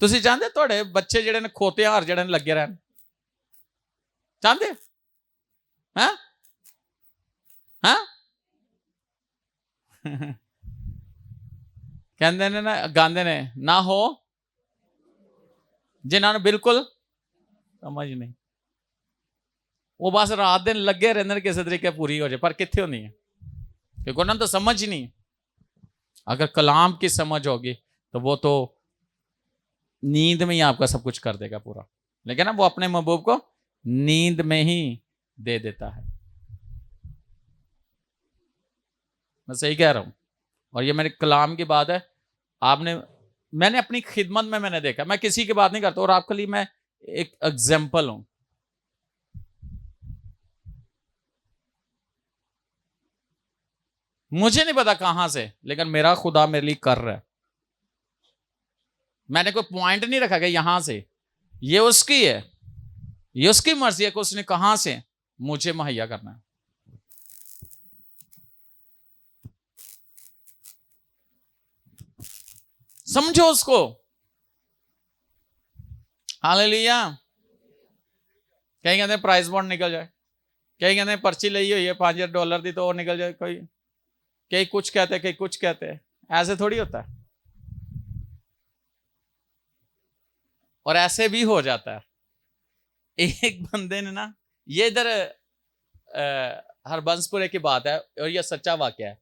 तुसी चाहते थोड़े बच्चे जेडे ने खोते हार जेडे ने लगे रहन? चाहते? हाँ हाँ कहते ने ना, गांदे ने ना हो जिन्होंने बिल्कुल समझ नहीं, वो बस रात दिन लगे रहते किसी तरीके पूरी हो जाए, पर कितने होनी है क्योंकि उन्होंने तो समझ ही नहीं। अगर कलाम की समझ होगी तो वो तो नींद में ही आपका सब कुछ कर देगा पूरा। लेकिन ना वो अपने महबूब को नींद में ही दे देता है। मैं सही कह रहा हूं, और ये मेरे कलाम की बात है। मैंने अपनी खिदमत में मैंने देखा, मैं किसी की बात नहीं करता, और आपके लिए मैं एक एग्जाम्पल हूं। मुझे नहीं पता कहां से, लेकिन मेरा खुदा मेरे लिए कर रहा है। मैंने कोई पॉइंट नहीं रखा कि यहां से, ये उसकी है, ये उसकी मर्जी है कि उसने कहां से मुझे मुहैया करना है। समझो उसको। हालेलुया। कहीं कहते हैं प्राइस बॉन्ड निकल जाए, कहीं कहते हैं पर्ची ली हुई है $5,000 की तो वो निकल जाए, कोई कहीं कुछ कहते हैं, कहीं कुछ कहते हैं। ऐसे थोड़ी होता है, और ऐसे भी हो जाता है। एक बंदे ने ना, ये इधर हरबंसपुरे की बात है और ये सच्चा वाकया है।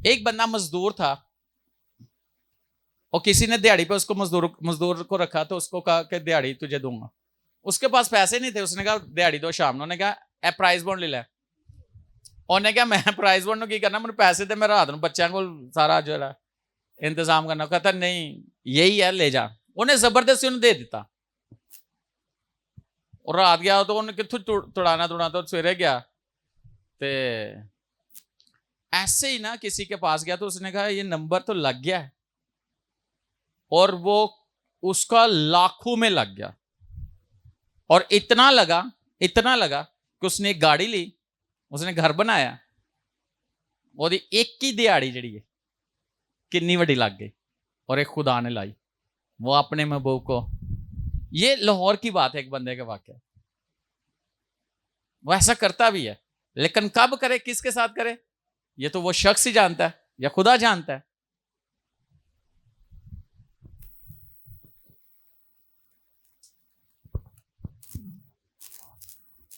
एक बंदा मजदूर था और किसी ने दिहाड़ी पे उसको मजदूर को रखा, तो उसको कहा कि दिहाड़ी तुझे दूंगा। उसके पास पैसे नहीं थे, उसने कहा दिहाड़ी दो शाम। उन्होंने कहा ए प्राइस बॉन्ड ले ले। उन्हें क्या मैं प्राइस बॉन्ड की करना, मैंने पैसे थे मैं रात में बच्चों को सारा जो है इंतजाम करना। कहता नहीं यही है ले जा। उन्हें जबरदस्ती उन्हें दे दिता और रात गया तो उन्हें कितों तुड़ाना तो सवेरे गया। ते ऐसे ही ना किसी के पास गया तो उसने कहा ये नंबर तो लग गया है, और वो उसका लाखों में लग गया। और इतना लगा कि उसने एक गाड़ी ली, उसने घर बनाया, ਉਹਦੀ ਇੱਕ ਹੀ ਦਿਹਾੜੀ ਜਿਹੜੀ ਹੈ कितनी बड़ी लग गई, और एक खुदा ने लाई वो अपने महबूब को। ये लाहौर की बात है, एक बंदे का वाक्य। वो ऐसा करता भी है, लेकिन कब करे, किसके साथ करे, ये तो वो शख्स ही जानता है या खुदा जानता है।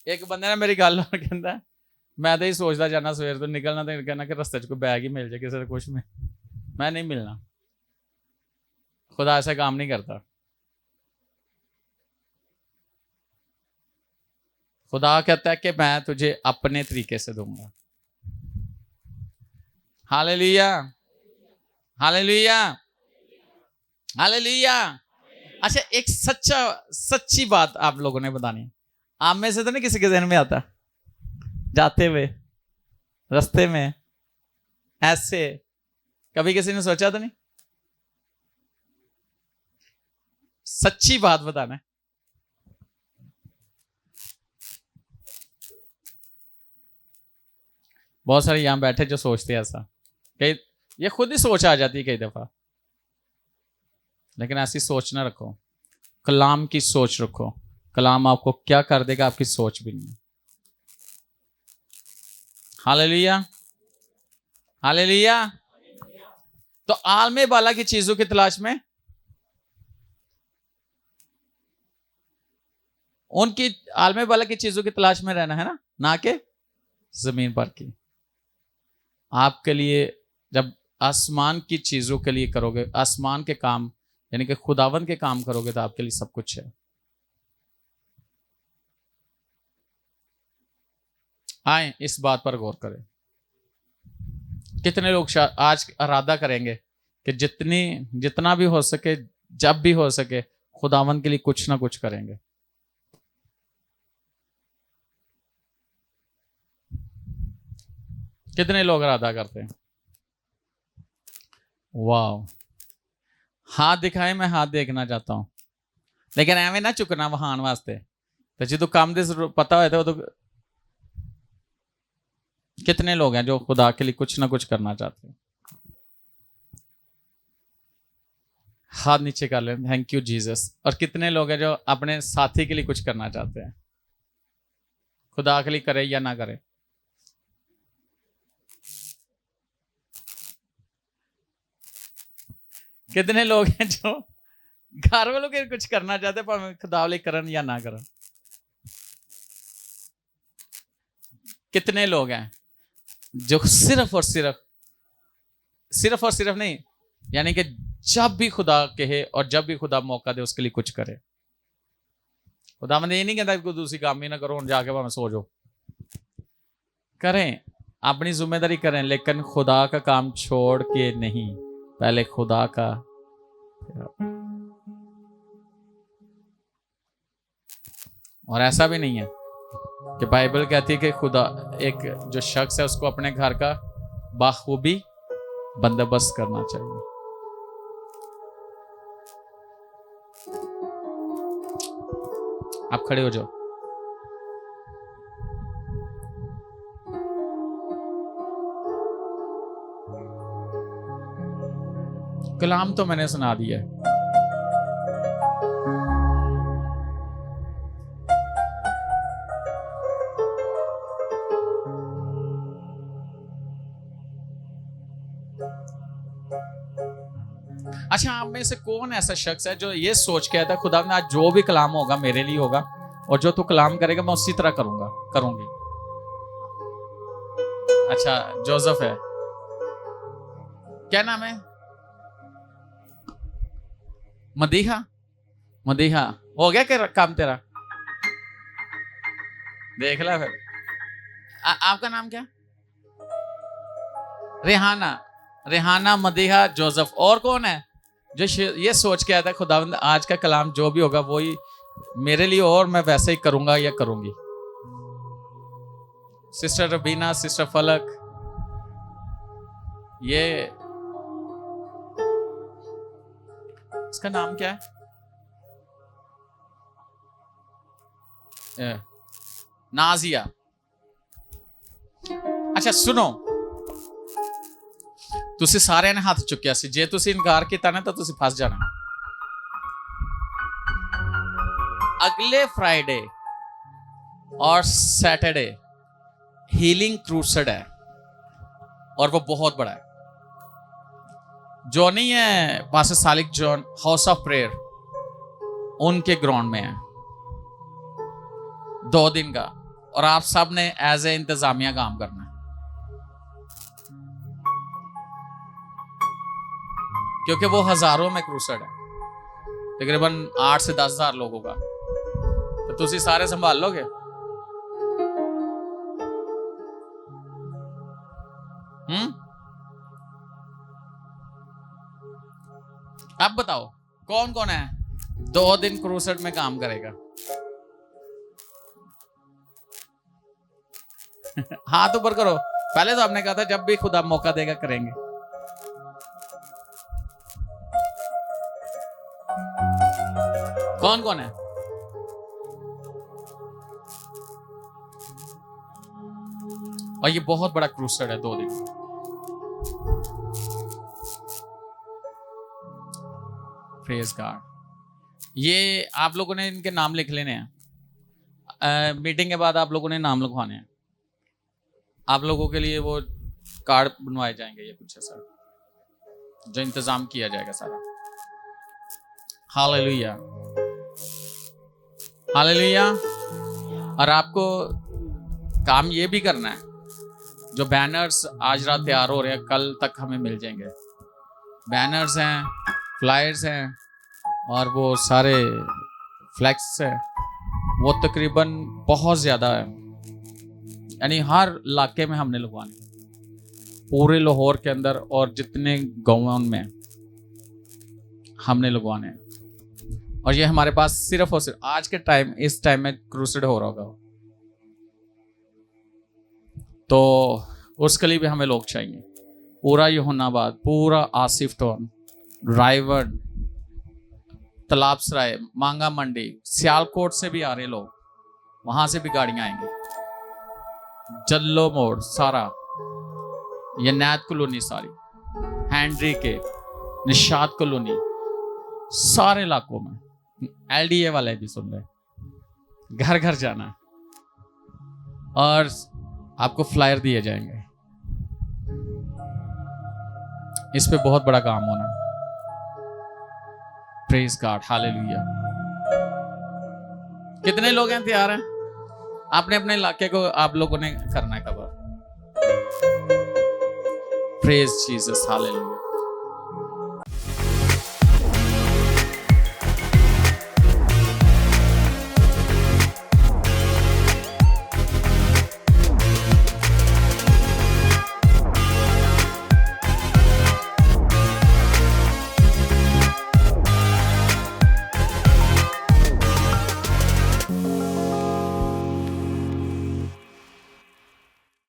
एक बंदे ने मेरी गल कहता, मैं तो ही सोचता जाना सवेर तो निकलना, तो कहना कि रस्ते च कोई बैग ही मिल जाए किसी कुछ में, मैं नहीं मिलना। खुदा ऐसा काम नहीं करता। खुदा कहता है कि मैं तुझे अपने तरीके से दूंगा। Hallelujah, hallelujah, hallelujah. अच्छा, एक सच्ची बात आप लोगों ने बतानी। आप में से तो नहीं किसी के ध्यान में आता, जाते हुए रास्ते में ऐसे कभी किसी ने सोचा तो नहीं? सच्ची बात बताना है। बहुत सारे यहां बैठे जो सोचते हैं ऐसा, कई ये खुद ही सोच आ जाती है कई दफा, लेकिन ऐसी सोच ना रखो। कलाम की सोच रखो। कलाम आपको क्या कर देगा, आपकी सोच भी नहीं। Hallelujah, hallelujah. तो आलमे बाला की चीजों की तलाश में, उनकी आलमे बाला की चीजों की तलाश में रहना है ना कि जमीन पर की। आपके लिए जब आसमान की चीजों के लिए करोगे, आसमान के काम यानी कि खुदावंद के काम करोगे, तो आपके लिए सब कुछ है। आए इस बात पर गौर करें। कितने लोग आज इरादा करेंगे कि जितना भी हो सके, जब भी हो सके, खुदावंद के लिए कुछ ना कुछ करेंगे। कितने लोग इरादा करते हैं? वाह, हाथ दिखाए, मैं हाथ देखना चाहता हूं, लेकिन एवं ना चुकना वहां वास्ते। तो जो काम दे पता हो तो कितने लोग हैं जो खुदा के लिए कुछ ना कुछ करना चाहते हैं? हाथ नीचे कर लें, थैंक यू जीसस। और कितने लोग हैं जो अपने साथी के लिए कुछ करना चाहते हैं, खुदा के लिए करे या ना करे? कितने लोग हैं जो घर वालों के कुछ करना चाहते हैं, पर खुदा वाले करन या ना करन? कितने लोग हैं जो सिर्फ और सिर्फ नहीं, यानी कि जब भी खुदा कहे और जब भी खुदा मौका दे उसके लिए कुछ करे। खुदा मैंने ये नहीं कहता कोई दूसरी काम ही ना करो, जाके भाਵੇਂ सो जाओ, करें, अपनी जिम्मेदारी करें, लेकिन खुदा का काम छोड़ के नहीं, पहले खुदा का। और ऐसा भी नहीं है कि बाइबल कहती है कि खुदा एक जो शख्स है उसको अपने घर का बाखूबी बंदोबस्त करना चाहिए। आप खड़े हो जाओ। कलाम तो मैंने सुना दिया है। अच्छा, आप में से कौन ऐसा शख्स है जो ये सोच के आता है खुदा ने आज जो भी कलाम होगा मेरे लिए होगा, और जो तू कलाम करेगा मैं उसी तरह करूंगी? अच्छा, जोसेफ है, क्या नाम है? मदीहा हो गया क्या काम तेरा? देख ला फिर। आपका नाम क्या? रेहाना, मदीहा, जोसेफ। और कौन है जो ये सोच के आया था खुदावंद आज का कलाम जो भी होगा वही मेरे लिए और मैं वैसे ही करूंगा या करूंगी? सिस्टर रबीना, सिस्टर फलक, ये इसका नाम क्या है? नाजिया। अच्छा सुनो, ਤੁਸੀਂ ਸਾਰਿਆਂ ਨੇ ਹੱਥ ਚੁੱਕਿਆ ਸੀ, ਜੇ ਤੁਸੀਂ ਇਨਕਾਰ ਕੀਤਾ ਨਾ ਤਾਂ ਤੁਸੀਂ ਫਸ ਜਾਣਾ। अगले फ्राइडे और सैटरडे हीलिंग क्रूसेड है और वो बहुत बड़ा है। जो नहीं है pastor Salik John house of prayer, उनके ग्राउंड में है 2 दिन का, और आप सब ने एज ए इंतजामिया काम करना है, क्योंकि वो हजारों में क्रूसेड है, तकरीबन 8 से 10 हज़ार लोगों का। तो तुसी सारे संभाल लोगे? अब बताओ कौन कौन है 2 दिन क्रूसेड में काम करेगा? हाथ ऊपर करो। पहले तो आपने कहा था जब भी खुदा मौका देगा करेंगे। कौन कौन है? और ये बहुत बड़ा क्रूसेड है 2 दिन। Praise God. ये आप लोगों ने इनके नाम लिख लेने हैं। मीटिंग के बाद आप लोगों ने नाम लिखवाने हैं। आप लोगों के लिए वो कार्ड बनवाए जाएंगे, ये कुछ ऐसा जो इंतजाम किया जाएगा सारा। Hallelujah, hallelujah. और आपको काम ये भी करना है, जो बैनर्स आज रात तैयार हो रहे हैं कल तक हमें मिल जाएंगे। बैनर्स हैं, फ्लायर्स हैं, और वो सारे फ्लैक्स हैं, वो तकरीबन बहुत ज़्यादा है, यानी हर इलाके में हमने लगवाने, पूरे लाहौर के अंदर और जितने गाँवों में हमने लगवाने हैं। और ये हमारे पास सिर्फ और सिर्फ आज के टाइम, इस टाइम में क्रूसेड हो रहा होगा, तो उसके लिए भी हमें लोग चाहिए। पूरा यूहन्नाबाद, पूरा आसिफ टाउन, रायवन, तालाब सराय, मांगा मंडी, सियालकोट से भी आ रहे लोग, वहां से भी गाड़ियां आएंगी, जल्लो मोड़ सारा, ये नैत कॉलोनी सारी, हैंड्री के, निशात कॉलोनी, सारे इलाकों में LDA वाले भी सुन रहे, घर घर जाना है और आपको फ्लायर दिए जाएंगे। इस पे बहुत बड़ा काम होना। Praise God, hallelujah. कितने लोग हैं तैयार हैं? आपने अपने इलाके को आप लोगों ने करना है कवर। Praise Jesus, hallelujah.